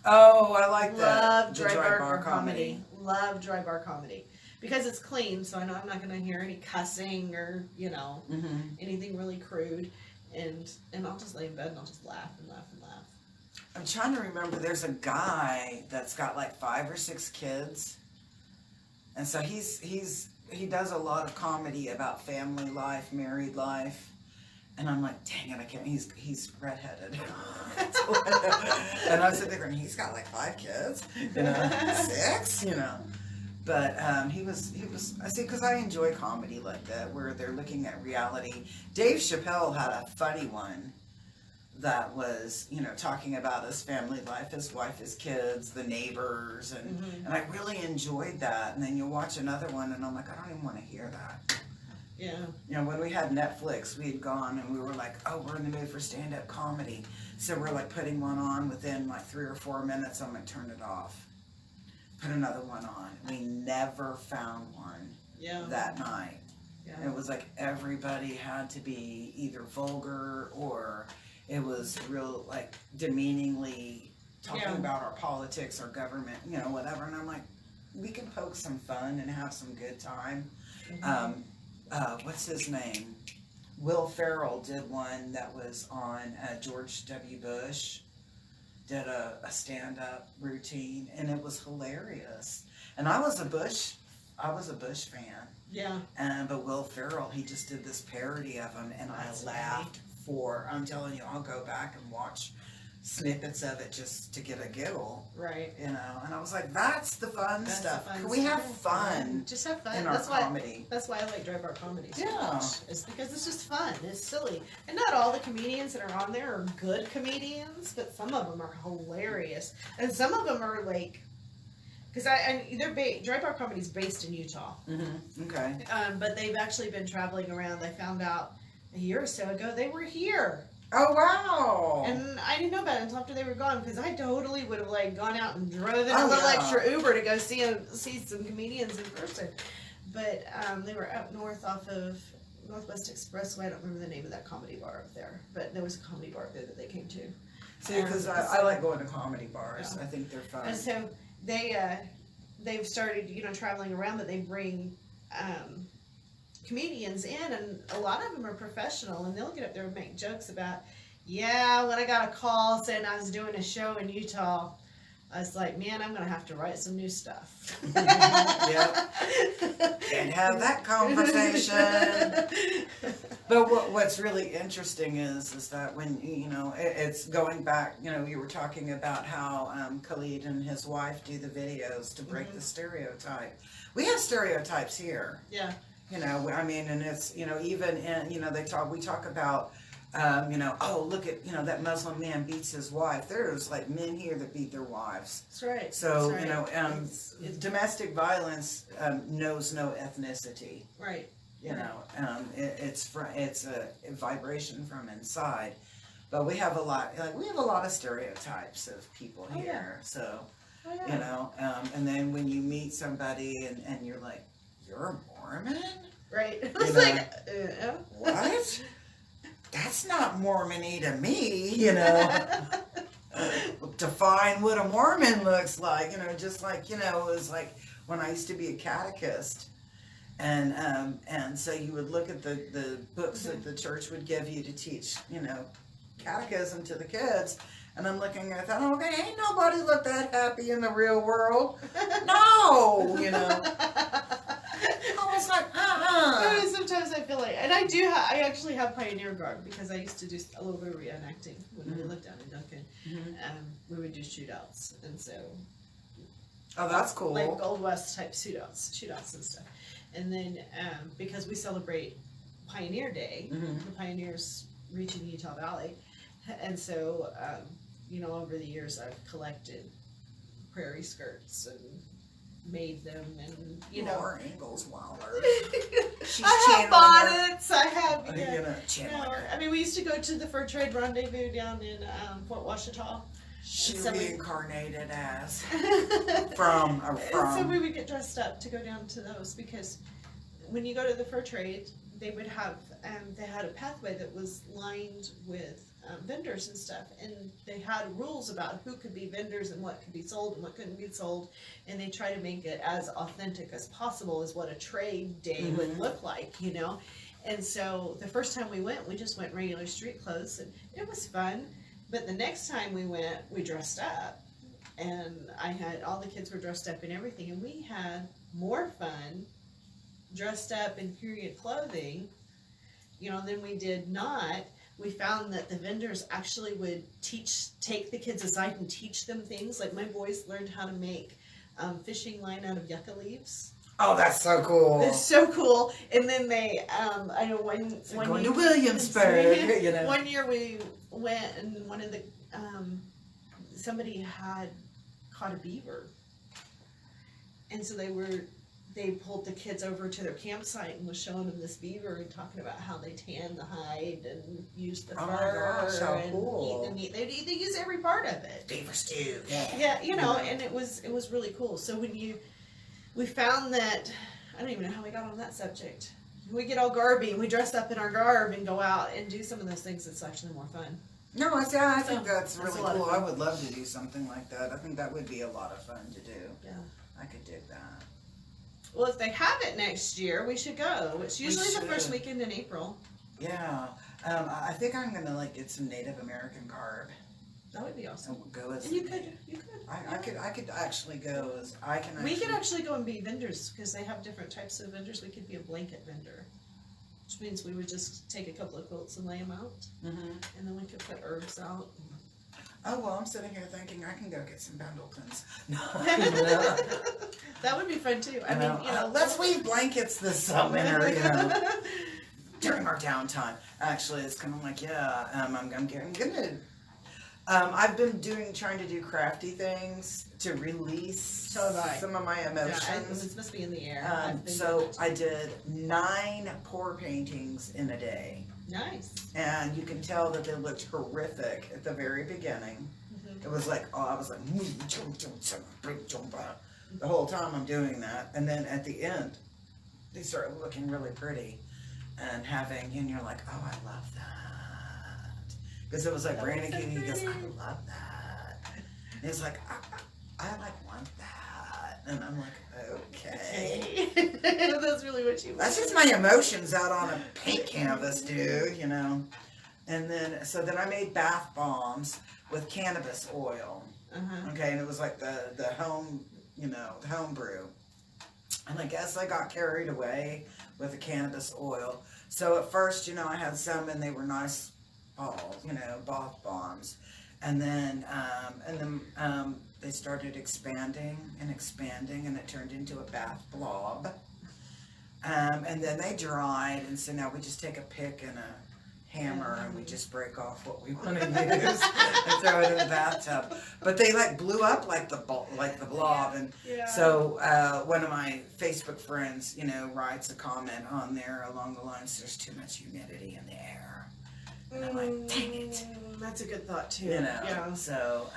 Oh, I like that. Love Dry Bar Comedy. Love Dry Bar Comedy. Because it's clean, so I know I'm not going to hear any cussing or, anything really crude. And I'll just lay in bed and I'll just laugh and laugh and laugh. I'm trying to remember, there's a guy that's got like 5 or 6 kids. And so he does a lot of comedy about family life, married life. And I'm like, dang it, I can't. He's redheaded. And I sit there and he's got like 5 kids, 6, But he was. I see, because I enjoy comedy like that, where they're looking at reality. Dave Chappelle had a funny one that was, talking about his family life, his wife, his kids, the neighbors, and I really enjoyed that. And then you watch another one, and I'm like, I don't even want to hear that. Yeah. When we had Netflix, we had gone and we were like, oh, we're in the mood for stand-up comedy. So we're like putting one on within like 3 or 4 minutes. I'm like, turn it off. Put another one on. We never found one that night. Yeah. It was like everybody had to be either vulgar or it was real like demeaningly talking about our politics, our government, whatever. And I'm like, we can poke some fun and have some good time. What's his name? Will Ferrell did one that was on George W. Bush, did a stand-up routine, and it was hilarious. And I was a Bush fan. Yeah. But Will Ferrell, he just did this parody of him, and I laughed I'm telling you, I'll go back and watch snippets of it just to get a giggle. Right. And I was like, that's the fun stuff. Can we have fun? Just have fun. In our comedy. That's why I like Dry Bar Comedy so Yeah. much. It's because it's just fun. It's silly. And not all the comedians that are on there are good comedians, but some of them are hilarious. And some of them are like, because Dry Bar Comedy's based in Utah. Mm-hmm. Okay. But they've actually been traveling around. I found out a year or so ago they were here. Oh, wow. And I didn't know about it until after they were gone, because I totally would have like gone out and driven a little extra Uber to go see some comedians in person. But they were up north off of Northwest Expressway. I don't remember the name of that comedy bar up there, but there was a comedy bar there that they came to. See, because I like going to comedy bars. Yeah. I think they're fun. And so they've started, traveling around, but they bring comedians in, and a lot of them are professional, and they'll get up there and make jokes about, when I got a call saying I was doing a show in Utah, I was like, man, I'm gonna have to write some new stuff. Yep. Can't have that conversation. But what's really interesting is that when it's going back, you were talking about how Khalid and his wife do the videos to break the stereotype. We have stereotypes here. Yeah. And it's, even in, we talk about, oh, look at, that Muslim man beats his wife. There's like men here that beat their wives. That's right. So, That's right. it's domestic violence knows no ethnicity. Right. It's a vibration from inside. But we have a lot of stereotypes of people here. Yeah. So, and then when you meet somebody and you're like, you're a Mormon? Right. It's like, what? That's not Mormon-y to me, Define what a Mormon looks like, just like, it was like when I used to be a catechist. And so you would look at the books that the church would give you to teach, catechism to the kids. And I'm looking at that, okay, ain't nobody look that happy in the real world. No, I was like, Sometimes I feel like, and I actually have pioneer garb, because I used to do a little bit of reenacting when we lived down in Duncan. We would do shootouts, and so. Oh, that's cool. Like Old West type shootouts and stuff. And then, because we celebrate Pioneer Day, the pioneers reaching the Utah Valley, and so, over the years I've collected prairie skirts and made them, and Laura Ingalls Wilder. She's I have bonnets. I have. We used to go to the Fur Trade Rendezvous down in Fort Washita. She's reincarnated as from. So we would get dressed up to go down to those, because when you go to the fur trade, they would have they had a pathway that was lined with vendors and stuff, and they had rules about who could be vendors and what could be sold and what couldn't be sold, and they try to make it as authentic as possible as what a trade day would look like, And so the first time we just went regular street clothes, and it was fun. But the next time we went, we dressed up, and I had all the kids were dressed up and everything, and we had more fun dressed up in period clothing, than we did not. We found that the vendors actually would take the kids aside and teach them things. Like my boys learned how to make fishing line out of yucca leaves. Oh, that's so cool. It's so cool. And then they, I know one going to Williamsburg, One year we went and one of the, somebody had caught a beaver. And so they pulled the kids over to their campsite and was showing them this beaver and talking about how they tan the hide and use the fur how and cool. eat the meat. They use every part of it. Beaver stew. Yeah, and it was really cool. So we found that, I don't even know how we got on that subject. We get all garby and we dress up in our garb and go out and do some of those things. It's actually more fun. No, I think that's really a lot of cool. fun. I would love to do something like that. I think that would be a lot of fun to do. Yeah. I could dig that. Well, if they have it next year, we should go. It's usually the first should. weekend in April. Yeah. I think I'm gonna get some Native American garb. That would be awesome. And go as And you could. I could actually go as We could actually go and be vendors because they have different types of vendors. We could be a blanket vendor, which means we would just take a couple of quilts and lay them out, and then we could put herbs out. Oh, well, I'm sitting here thinking I can go get some Pendletons. That would be fun too. I mean, let's weave blankets this summer, during our downtime. Actually, it's kind of like, I'm gonna. I've been trying to do crafty things to release some of my emotions. Yeah, it must be in the air. So I did 9 pour paintings in a day. Nice. And you can tell that they looked horrific at the very beginning. It was like, I was like, the whole time I'm doing that. And then at the end, they started looking really pretty. And you're like, oh, I love that. Because it was like Brandon came and he goes, I love that. And it's like, I want that. And I'm like, okay. That's really what you want. That's just my emotions out on a paint canvas, dude, And then I made bath bombs with cannabis oil. Okay, and it was like the home, the home brew. And I guess I got carried away with the cannabis oil. So at first, I had some and they were nice balls, bath bombs. And then they started expanding, and it turned into a bath blob. And then they dried, and so now we just take a pick and a hammer and we just break off what we want to use and throw it in the bathtub. But they blew up like the blob, and so one of my Facebook friends, writes a comment on there along the lines, "There's too much humidity in the air." And I'm like, dang it. That's a good thought too. Yeah. So,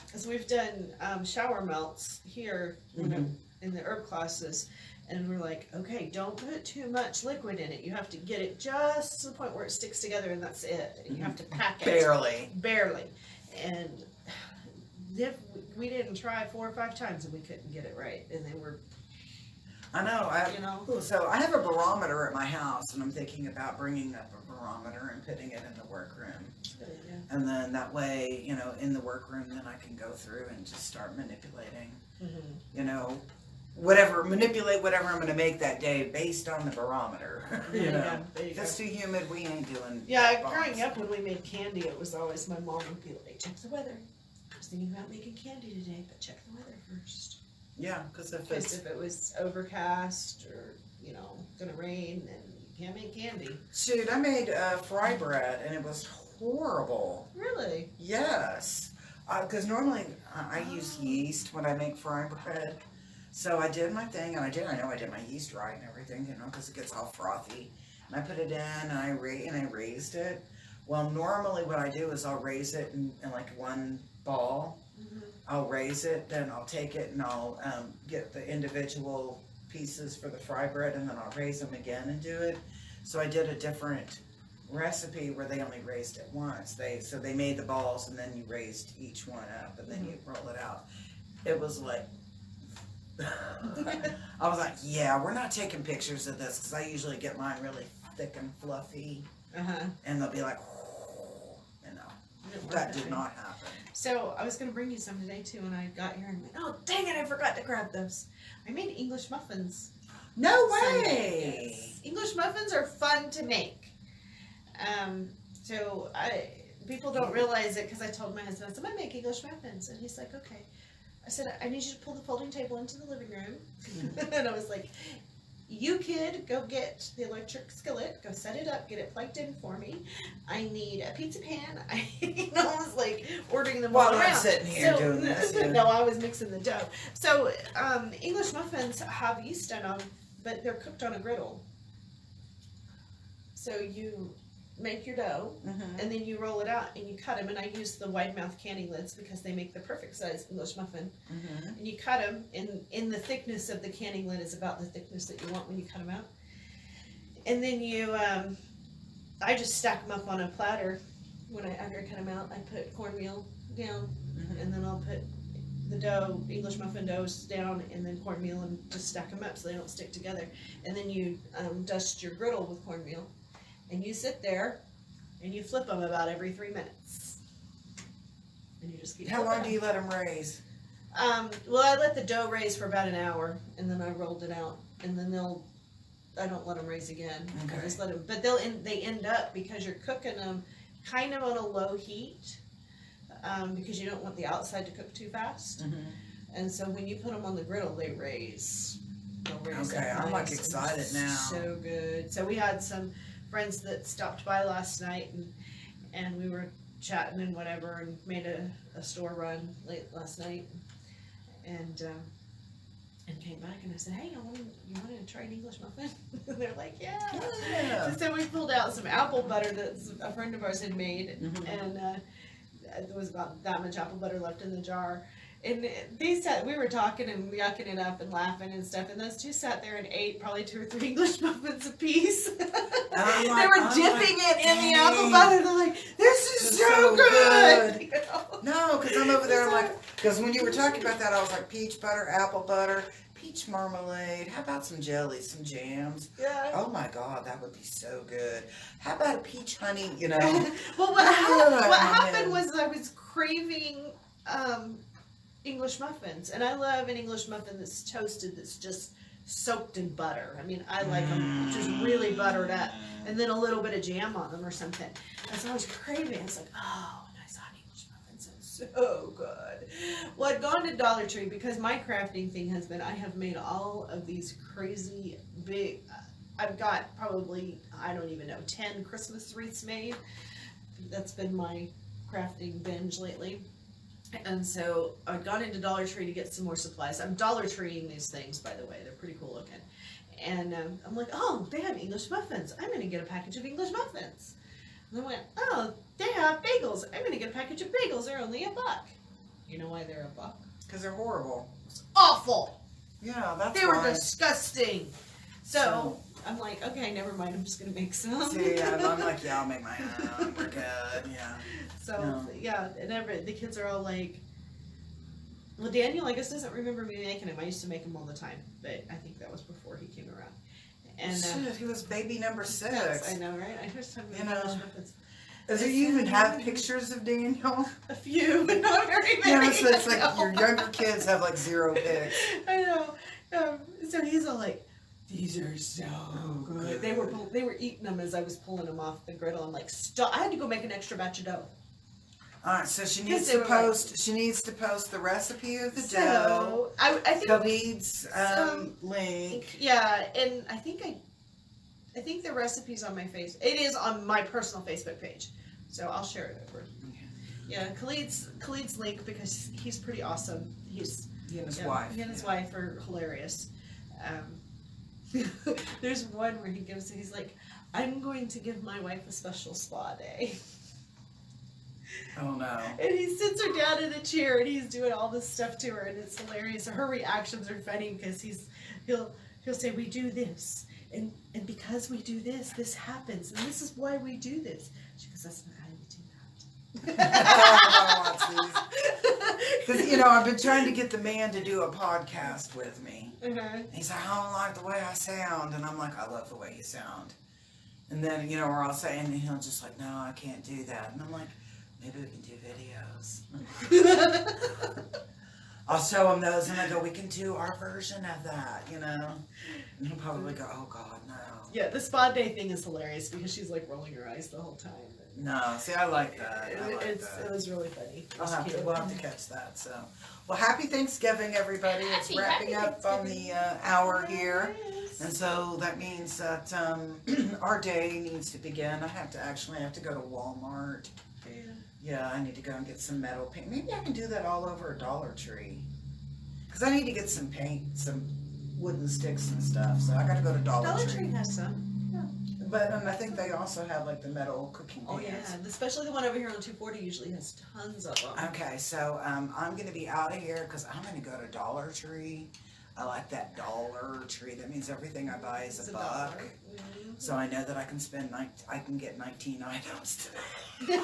because we've done shower melts here in the herb classes, and we're like, okay, don't put too much liquid in it. You have to get it just to the point where it sticks together, and that's it. And you have to pack it barely. And we didn't try 4 or 5 times, and we couldn't get it right. And they were. I know. So I have a barometer at my house, and I'm thinking about bringing up a barometer and putting it in the workroom. And then that way, in the workroom, then I can go through and just start manipulating. Manipulate whatever I'm going to make that day based on the barometer. If it's too humid, we ain't doing. Yeah, growing up when we made candy, it was always my mom would be like, check the weather. I was thinking about making candy today, but check the weather first. Yeah, because if it was overcast or gonna rain, then you can't make candy. Shoot, I made fry bread and it was horrible. Really? Yes, because normally I use yeast when I make fry bread. So I did my thing, and I know I did my yeast right and everything, because it gets all frothy. And I put it in, and I raised it. Well, normally what I do is I'll raise it in like one ball. I'll raise it, then I'll take it and I'll get the individual pieces for the fry bread, and then I'll raise them again and do it. So I did a different recipe where they only raised it once. So they made the balls, and then you raised each one up, and then you roll it out. It was like, I was like, yeah, we're not taking pictures of this, because I usually get mine really thick and fluffy, and they'll be like, that did not happen. So I was going to bring you some today too, and I got here and went, oh, dang it, I forgot to grab those. I made English muffins. No Sunday. way! Yes. English muffins are fun to make. People don't realize it because I told my husband, I said, I'm going to make English muffins. And he's like, okay. I said, I need you to pull the folding table into the living room. And I was like, you kid, go get the electric skillet, go set it up, get it plugged in for me. I need a pizza pan. I was like ordering them all around. While I'm sitting here doing this. Yeah. No, I was mixing the dough. So English muffins have yeast in them, but they're cooked on a griddle. So you make your dough, and then you roll it out and you cut them. And I use the wide mouth canning lids because they make the perfect size English muffin. And you cut them, and in the thickness of the canning lid is about the thickness that you want when you cut them out. And then you, I just stack them up on a platter. After I cut them out, I put cornmeal down, and then I'll put the dough, English muffin doughs down, and then cornmeal, and just stack them up so they don't stick together. And then you dust your griddle with cornmeal. And you sit there, and you flip them about every 3 minutes. And you just keep. How long do you let them raise? Well, I let the dough raise for about an hour, and then I rolled it out, and then I don't let them raise again. Okay. I just let them, but they end up, because you're cooking them kind of on a low heat, because you don't want the outside to cook too fast. And so when you put them on the griddle, they raise. Okay, I'm like excited now. So good. So we had some friends that stopped by last night, and we were chatting and whatever, and made a store run late last night, and came back, and I said, hey, you want to try an English muffin? And they're like, yeah. So we pulled out some apple butter that a friend of ours had made, and there was about that much apple butter left in the jar. And we were talking and yucking it up and laughing and stuff, and those two sat there and ate probably 2 or 3 English muffins a piece. They were dipping it in the apple butter. They're like, this is so good. You know? No, because I'm over there, I'm like, because when you were talking about that, I was like, peach butter, apple butter, peach marmalade, how about some jelly, some jams? Yeah. Oh my God, that would be so good. How about a peach honey, you know? Well, what happened was I was craving English muffins, and I love an English muffin that's toasted, that's just soaked in butter. I mean, I like them just really buttered up, and then a little bit of jam on them or something. And so I was craving. I was like, oh, and I saw an English muffin, so good. Well, I'd gone to Dollar Tree because my crafting thing has been, I have made all of these crazy big, I've got probably, I don't even know, 10 Christmas wreaths made. That's been my crafting binge lately. And so I'd gone into Dollar Tree to get some more supplies. I'm Dollar Treeing these things, by the way. They're pretty cool looking. And I'm like, oh, they have English muffins. I'm going to get a package of English muffins. And I went, oh, they have bagels. I'm going to get a package of bagels. They're only $1. You know why they're $1? Because they're horrible. It's awful. Yeah, that's They were disgusting. So I'm like, okay, never mind. I'm just going to make some. See, I'm like, yeah, I'll make my own. We're good. Yeah. So, yeah, and the kids are all like, well, Daniel, I guess, doesn't remember me making them. I used to make them all the time, but I think that was before he came around. And shit, he was baby number 6. I know, right? I just have Does he even have pictures of Daniel? A few, but not very many. Yeah, so it's like your younger kids have like 0 pics. I know. So he's all like, these are so good. They were eating them as I was pulling them off the griddle. I'm like, stop! I had to go make an extra batch of dough. All right, so she needs to post. She needs to post the recipe of the dough. I think David's link. Yeah, and I think the recipe's on my It is on my personal Facebook page, so I'll share it over. Yeah, Khalid's link, because he's pretty awesome. He and his wife. He and his wife are hilarious. There's one where he's like, I'm going to give my wife a special spa day. Oh no. And he sits her down in a chair and he's doing all this stuff to her, and it's hilarious. Her reactions are funny because he'll say, we do this, and because we do this, this happens, and this is why we do this. She goes, that's not how you do that. Because I've been trying to get the man to do a podcast with me. He's like, I don't like the way I sound, and I'm like, I love the way you sound. And then or I'll say, and he'll just like, no, I can't do that, and I'm like, maybe we can do videos. I'll show him those and I go, we can do our version of that, you know? And he'll probably go, oh God, no. Yeah, the spa day thing is hilarious because she's like rolling her eyes the whole time. No, see, I like that. It was really funny. We'll have to catch that. So, well, happy Thanksgiving, everybody. It's wrapping up on the hour here. And so that means that our day needs to begin. I have to go to Walmart. Yeah, I need to go and get some metal paint. Maybe I can do that all over a Dollar Tree. Because I need to get some paint, some wooden sticks and stuff. So I got to go to Dollar Tree. has some. But I think they also have like the metal cooking pans. Oh yeah, especially the one over here on 240 usually has tons of them. Okay, so I'm going to be out of here because I'm going to go to Dollar Tree. I like that Dollar Tree. That means everything I buy is a buck. Mm-hmm. So I know that I can I can get 19 items today.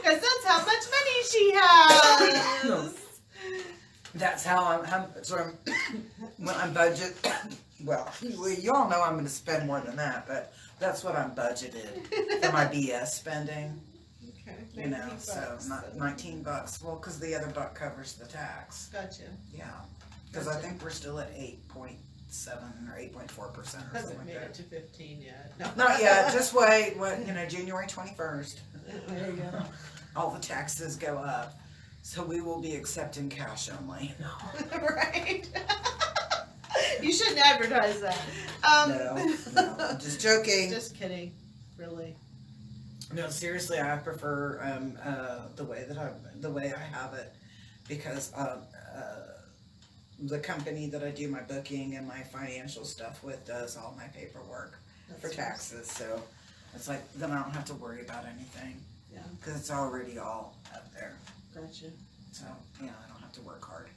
Because that's how much money she has. That's how when I'm budget. Well, you all know I'm going to spend more than that, but that's what I'm budgeted for my BS spending. Okay. You know, so not $19. Well, because the other buck covers the tax. Gotcha. Yeah, because I think we're still at 8.7 or 8.4% or something Hasn't made like it that. to 15 yet. No. Not yet. Just wait. January 21st. There you go. All the taxes go up, so we will be accepting cash only. Right. You shouldn't advertise that. No, I'm just joking. Just kidding, really. No, seriously, I prefer the way I have it because the company that I do my booking and my financial stuff with does all my paperwork for taxes. So it's like then I don't have to worry about anything. Yeah. Because it's already all up there. Gotcha. So yeah, I don't have to work hard.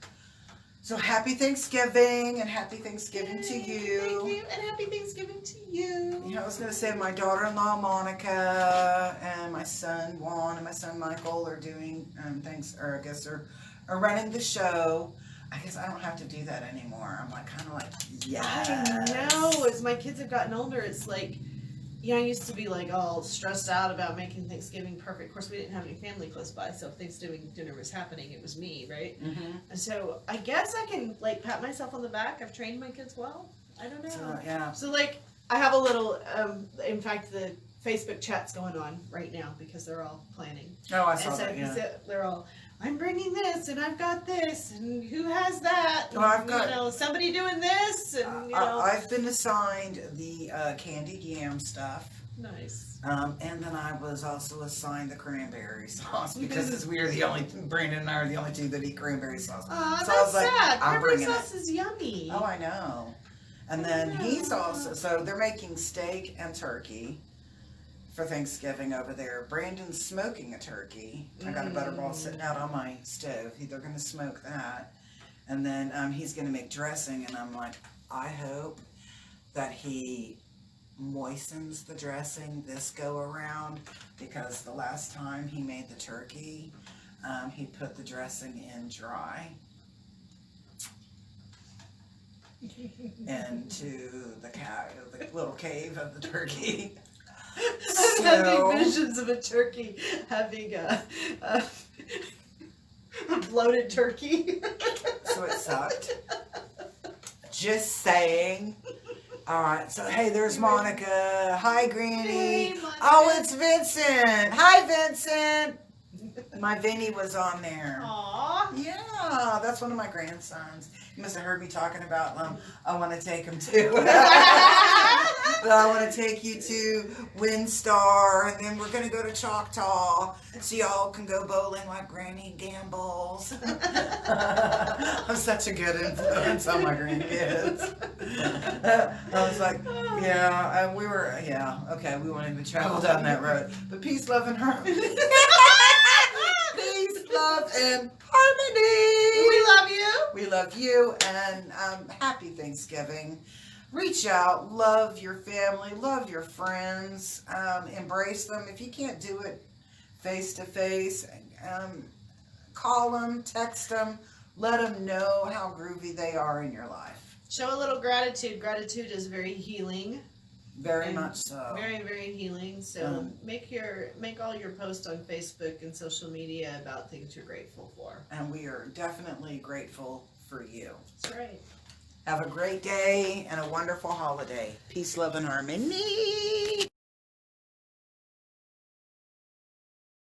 So happy Thanksgiving and happy Thanksgiving to you. Thank you and happy Thanksgiving to you. You know, I was going to say my daughter-in-law Monica and my son Juan and my son Michael are doing are running the show. I guess I don't have to do that anymore. I'm like kind of like yes. I know. As my kids have gotten older, it's like, I used to be like all stressed out about making Thanksgiving perfect. Of course, we didn't have any family close by, so if Thanksgiving dinner was happening, it was me, right? Mm-hmm. And so I guess I can like pat myself on the back. I've trained my kids well. I don't know. So, yeah. So like I have a little. In fact, the Facebook chat's going on right now because they're all planning. Oh, I saw and so that. Yeah. they're all. I'm bringing this, and I've got this, and who has that? And, Oh, I've got somebody doing this, and I've been assigned the candied yam stuff. Nice. And then I was also assigned the cranberry sauce because Brandon and I are the only two that eat cranberry sauce. Oh, so that's I was like, sad. I'm Cranberry bringing sauce is yummy. Oh, I know. And then he's also, so they're making steak and turkey for Thanksgiving over there. Brandon's smoking a turkey. I got a butterball sitting out on my stove. They're going to smoke that. And then he's going to make dressing. And I'm like, I hope that he moistens the dressing this go around, because the last time he made the turkey, he put the dressing in dry into the little cave of the turkey. I'm having visions of a turkey having a bloated turkey. So it sucked. Just saying. Alright, so hey, there's Monica. Hi, Granny. Hey, Monica. Oh, it's Vincent. Hi, Vincent. My Vinny was on there. Aww. Yeah, that's one of my grandsons. You must have heard me talking about I want to take him to. But I want to take you to Windstar, and then we're going to go to Choctaw so y'all can go bowling like Granny gambles. I'm such a good influence on my grandkids. I was like, yeah, okay, we won't even travel down that road. But peace, love, and harmony. Peace, love, and harmony. We love you. We love you, and happy Thanksgiving. Reach out, love your family, love your friends, embrace them. If you can't do it face to face, call them, text them, let them know how groovy they are in your life. Show a little gratitude. Gratitude is very healing. Very And much so. Very, very healing. So make all your posts on Facebook and social media about things you're grateful for. And we are definitely grateful for you. That's right. Have a great day and a wonderful holiday. Peace, love, and harmony.